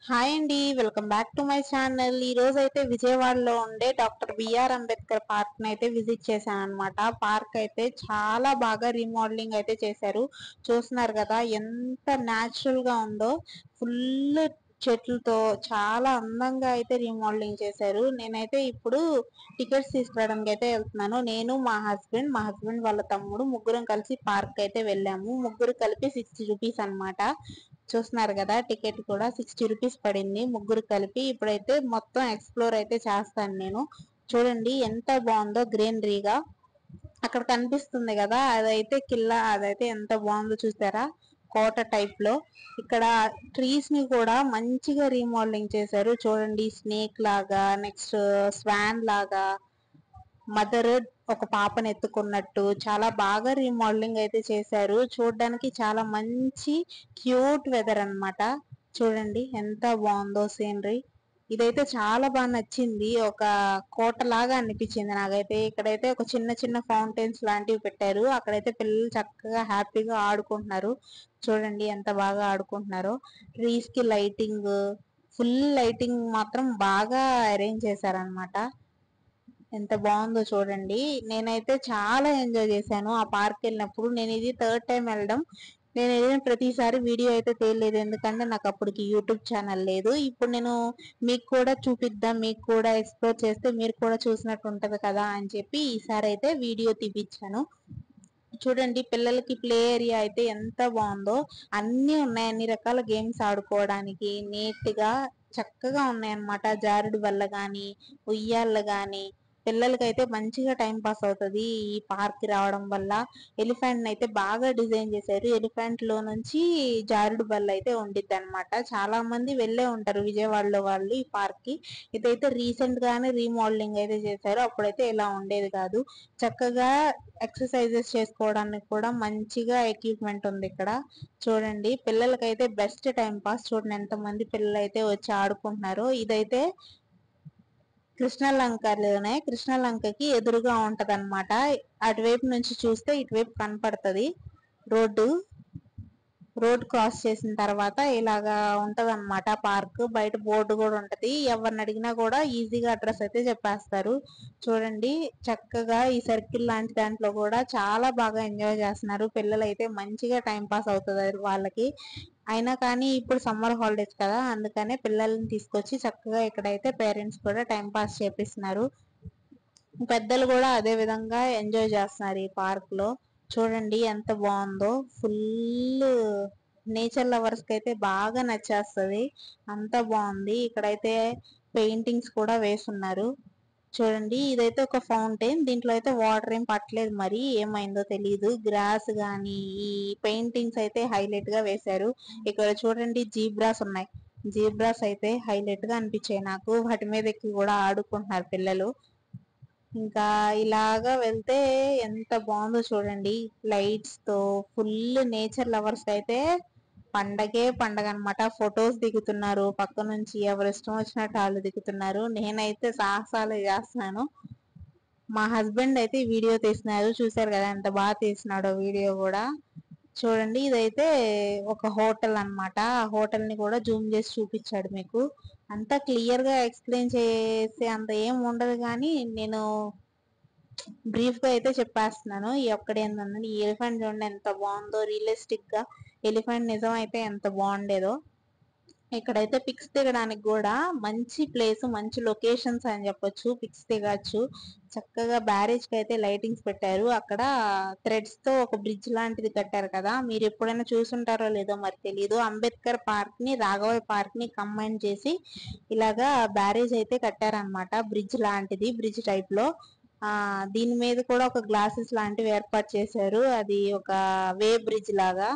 Hi అండి, welcome back to my channel. ఈ రోజు అయితే విజయవాడలో ఉండే డాక్టర్ బిఆర్ అంబేద్కర్ పార్క్ ని అయితే విజిట్ చేశాను అనమాట. పార్క్ అయితే చాలా బాగా రీమోడలింగ్ అయితే చేశారు. చూస్తున్నారు కదా ఎంత న్యాచురల్ గా ఉందో. ఫుల్ చెట్లతో చాలా అందంగా అయితే రీమోడలింగ్ చేశారు. నేనైతే ఇప్పుడు టికెట్స్ తీసుకురావడానికి అయితే వెళ్తున్నాను. నేను మా హస్బెండ్ వాళ్ళ తమ్ముడు ముగ్గురం కలిసి పార్క్ అయితే వెళ్ళాము. ముగ్గురు కలిపి 60 రూపీస్ అనమాట. చూస్తున్నారు కదా, టికెట్ కూడా 60 రూపీస్ పడింది ముగ్గురు కలిపి. ఇప్పుడైతే మొత్తం ఎక్స్ప్లోర్ అయితే చేస్తాను నేను. చూడండి ఎంత బాగుందో గ్రీనరీగా. అక్కడ కనిపిస్తుంది కదా, అదైతే కిల్లా. అదైతే ఎంత బాగుందో చూసారా, కోట టైప్ లో. ఇక్కడ ట్రీస్ ని కూడా మంచిగా రీమోడలింగ్ చేశారు. చూడండి, స్నేక్ లాగా, నెక్స్ట్ స్వాన్ లాగా, మదర్ ఒక పాపను ఎత్తుకున్నట్టు చాలా బాగా రీమోడలింగ్ అయితే చేశారు. చూడడానికి చాలా మంచి క్యూట్ వెదర్ అన్నమాట. చూడండి ఎంత బాగుందో సీనరీ. ఇదైతే చాలా బాగా నచ్చింది. ఒక కోట లాగా అనిపించింది నాకైతే. ఇక్కడైతే ఒక చిన్న చిన్న ఫౌంటైన్స్ లాంటివి పెట్టారు. అక్కడైతే పిల్లలు చక్కగా హ్యాపీగా ఆడుకుంటున్నారు. చూడండి ఎంత బాగా ఆడుకుంటున్నారో. ట్రీస్ కి లైటింగ్, ఫుల్ లైటింగ్ మాత్రం బాగా అరేంజ్ చేశారనమాట. ఎంత బాగుందో చూడండి. నేనైతే చాలా ఎంజాయ్ చేశాను ఆ పార్క్ వెళ్ళినప్పుడు. నేను ఇది థర్డ్ టైం వెళ్ళడం. నేను వెళ్ళిన ప్రతిసారి వీడియో అయితే తీయలేదు, ఎందుకంటే నాకు అప్పటికి యూట్యూబ్ ఛానల్ లేదు. ఇప్పుడు నేను మీకు కూడా చూపిద్దాం, మీకు కూడా ఎక్స్ప్లోర్ చేస్తే మీరు కూడా చూసినట్టు ఉంటది కదా అని చెప్పి ఈసారి అయితే వీడియో తీపిచ్చాను. చూడండి, పిల్లలకి ప్లే ఏరియా అయితే ఎంత బాగుందో. అన్ని ఉన్నాయి, అన్ని రకాల గేమ్స్ ఆడుకోవడానికి నీట్ గా చక్కగా ఉన్నాయన్నమాట. జారుడు బల్ల గాని, ఉయ్యాళ్ళు గాని, పిల్లలకైతే మంచిగా టైం పాస్ అవుతుంది ఈ పార్క్ రావడం వల్ల. ఎలిఫెంట్ అయితే బాగా డిజైన్ చేశారు. ఎలిఫెంట్ లో నుంచి జారుడు బల్ల అయితే ఉండిద్ది అనమాట. చాలా మంది వెళ్ళే ఉంటారు విజయవాడలో వాళ్ళు ఈ పార్క్ కి. ఇదైతే రీసెంట్ గానే రీమోడలింగ్ అయితే చేశారు. అప్పుడైతే ఇలా ఉండేది కాదు. చక్కగా ఎక్సర్సైజెస్ చేసుకోవడానికి కూడా మంచిగా ఎక్విప్మెంట్ ఉంది ఇక్కడ. చూడండి, పిల్లలకైతే బెస్ట్ టైం పాస్. చూడండి ఎంత మంది పిల్లలు అయితే వచ్చి ఆడుకుంటున్నారో. ఇదైతే కృష్ణలంకకి ఎదురుగా ఉంటది అనమాట. అటువైపు నుంచి చూస్తే ఇటువైపు కనపడుతుంది రోడ్డు. రోడ్ క్రాస్ చేసిన తర్వాత ఇలాగా ఉంటది అనమాట పార్క్. బయట బోర్డు కూడా ఉంటది. ఎవరిని అడిగినా కూడా ఈజీగా అడ్రస్ అయితే చెప్పేస్తారు. చూడండి చక్కగా ఈ సర్కిల్ లాంటి దాంట్లో కూడా చాలా బాగా ఎంజాయ్ చేస్తున్నారు పిల్లలు అయితే. మంచిగా టైం పాస్ అవుతుంది వాళ్ళకి. అయినా కానీ ఇప్పుడు సమ్మర్ హాలిడేస్ కదా, అందుకనే పిల్లల్ని తీసుకొచ్చి చక్కగా ఇక్కడైతే పేరెంట్స్ కూడా టైం పాస్ చేపిస్తున్నారు. పెద్దలు కూడా అదే విధంగా ఎంజాయ్ చేస్తున్నారు ఈ పార్క్ లో. చూడండి ఎంత బాగుందో. ఫుల్ నేచర్ లవర్స్ కి అయితే బాగా నచ్చేస్తుంది. అంత బాగుంది. ఇక్కడైతే పెయింటింగ్స్ కూడా వేస్తున్నారు. చూడండి, ఇదైతే ఒక ఫౌంటైన్. దీంట్లో అయితే వాటర్ ఏం పట్టలేదు, మరి ఏమైందో తెలియదు. గ్రాస్ గాని ఈ పెయింటింగ్స్ అయితే హైలైట్ గా వేశారు. ఇక్కడ చూడండి జీబ్రాస్ ఉన్నాయి. జీబ్రాస్ అయితే హైలైట్ గా అనిపించాయి నాకు. వాటి మీద ఎక్కి కూడా ఆడుకుంటున్నారు పిల్లలు. ఇంకా ఇలాగా వెళ్తే ఎంత బాగుందో చూడండి, లైట్స్ తో. ఫుల్ నేచర్ లవర్స్ అయితే పండగే పండగ అనమాట. ఫొటోస్ దిగుతున్నారు పక్క నుంచి, ఎవరు ఇష్టం వచ్చినట్టు వాళ్ళు దిగుతున్నారు. నేనైతే సాహసాలు చేస్తున్నాను. మా హస్బెండ్ అయితే వీడియో తీస్తున్నారు. చూసారు కదా ఎంత బాగా తీసినాడో వీడియో కూడా. చూడండి, ఇదైతే ఒక హోటల్ అన్నమాట. ఆ హోటల్ ని కూడా జూమ్ చేసి చూపించాడు మీకు. అంతా క్లియర్ గా ఎక్స్ప్లెయిన్ చేసే అంత ఏం ఉండదు, కానీ నేను బ్రీఫ్ గా అయితే చెప్పేస్తున్నాను. ఈ ఒక్కడేందని, ఈ ఎలిఫెంట్ చూడండి ఎంత బాగుందో. రియలిస్టిక్ గా ఎలిఫెంట్ నిజం అయితే ఎంత బాగుండేదో. ఇక్కడైతే పిక్స్ దిగడానికి కూడా మంచి ప్లేస్, మంచి లొకేషన్స్ అని చెప్పొచ్చు. పిక్స్ దిగచ్చు చక్కగా. బ్యారేజ్ కి అయితే లైటింగ్స్ పెట్టారు. అక్కడ థ్రెడ్స్ తో ఒక బ్రిడ్జ్ లాంటిది కట్టారు కదా, మీరు ఎప్పుడైనా చూసుంటారో లేదో మరి తెలియదు. అంబేద్కర్ పార్క్ ని, రాఘవయ్య పార్క్ ని కంబైన్ చేసి ఇలాగా బ్యారేజ్ అయితే కట్టారనమాట. బ్రిడ్జ్ లాంటిది, బ్రిడ్జ్ టైప్ లో. దీని మీద కూడా ఒక గ్లాసెస్ లాంటివి ఏర్పాటు చేశారు. అది ఒక వే బ్రిడ్జ్ లాగా.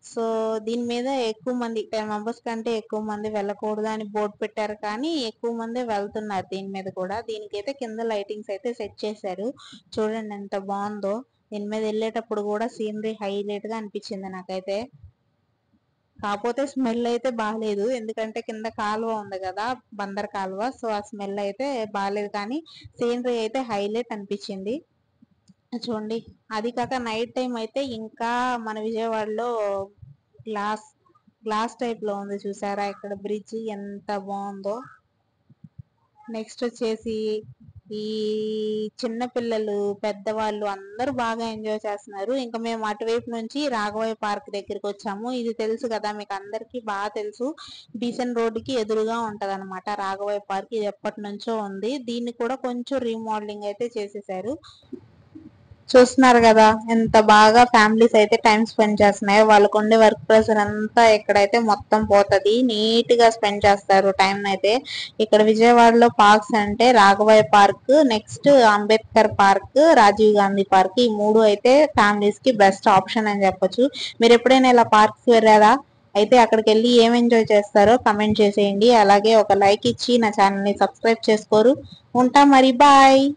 సో దీని మీద ఎక్కువ మంది, 10 మెంబర్స్ కంటే ఎక్కువ మంది వెళ్ళకూడదు అని బోర్డు పెట్టారు, కానీ ఎక్కువ మంది వెళ్తున్నారు దీని మీద కూడా. దీనికైతే కింద లైటింగ్స్ అయితే సెట్ చేశారు. చూడండి ఎంత బాగుందో. దీని మీద వెళ్ళేటప్పుడు కూడా సీనరీ హైలైట్ గా అనిపించింది నాకైతే. కాకపోతే స్మెల్ అయితే బాగాలేదు, ఎందుకంటే కింద కాలువ ఉంది కదా, బందర్ కాలువ. సో ఆ స్మెల్ అయితే బాగాలేదు, కానీ సీనరీ అయితే హైలైట్ అనిపించింది. చూడండి, అది కాక నైట్ టైం అయితే ఇంకా మన విజయవాడలో గ్లాస్ గ్లాస్ టైప్ లో ఉంది చూసారా ఇక్కడ బ్రిడ్జ్ ఎంత బాగుందో. నెక్స్ట్ వచ్చేసి ఈ చిన్న పిల్లలు పెద్దవాళ్ళు అందరూ బాగా ఎంజాయ్ చేస్తున్నారు. ఇంకా మేము అటువైపు నుంచి రాఘవయ్య పార్క్ దగ్గరికి వచ్చాము. ఇది తెలుసు కదా మీకు అందరికి బాగా తెలుసు. బీసెన్ రోడ్డుకి ఎదురుగా ఉంటది అనమాట రాఘవయ్య పార్క్. ఇది ఎప్పటి నుంచో ఉంది. దీన్ని కూడా కొంచెం రీమోడలింగ్ అయితే చేసేసారు. చూస్తున్నారు కదా ఎంత బాగా ఫ్యామిలీస్ అయితే టైం స్పెండ్ చేస్తున్నాయో. వాళ్ళకు ఉండే వర్క్ ప్రెషర్ అంతా ఇక్కడైతే మొత్తం పోతది. నీట్ గా స్పెండ్ చేస్తారు టైం అయితే. ఇక్కడ విజయవాడలో పార్క్స్ అంటే Raghavaiah park, next Ambedkar park, Rajiv Gandhi park, ఈ మూడు అయితే ఫ్యామిలీస్ కి బెస్ట్ ఆప్షన్ అని చెప్పొచ్చు. మీరు ఎప్పుడైనా ఇలా పార్క్స్ వెళ్ళారా? అయితే అక్కడికి వెళ్ళి ఏం ఎంజాయ్ చేస్తారో కమెంట్ చేసేయండి. అలాగే ఒక లైక్ ఇచ్చి నా ఛానల్ ని సబ్స్క్రైబ్ చేసుకోరు. ఉంటా మరి, బాయ్.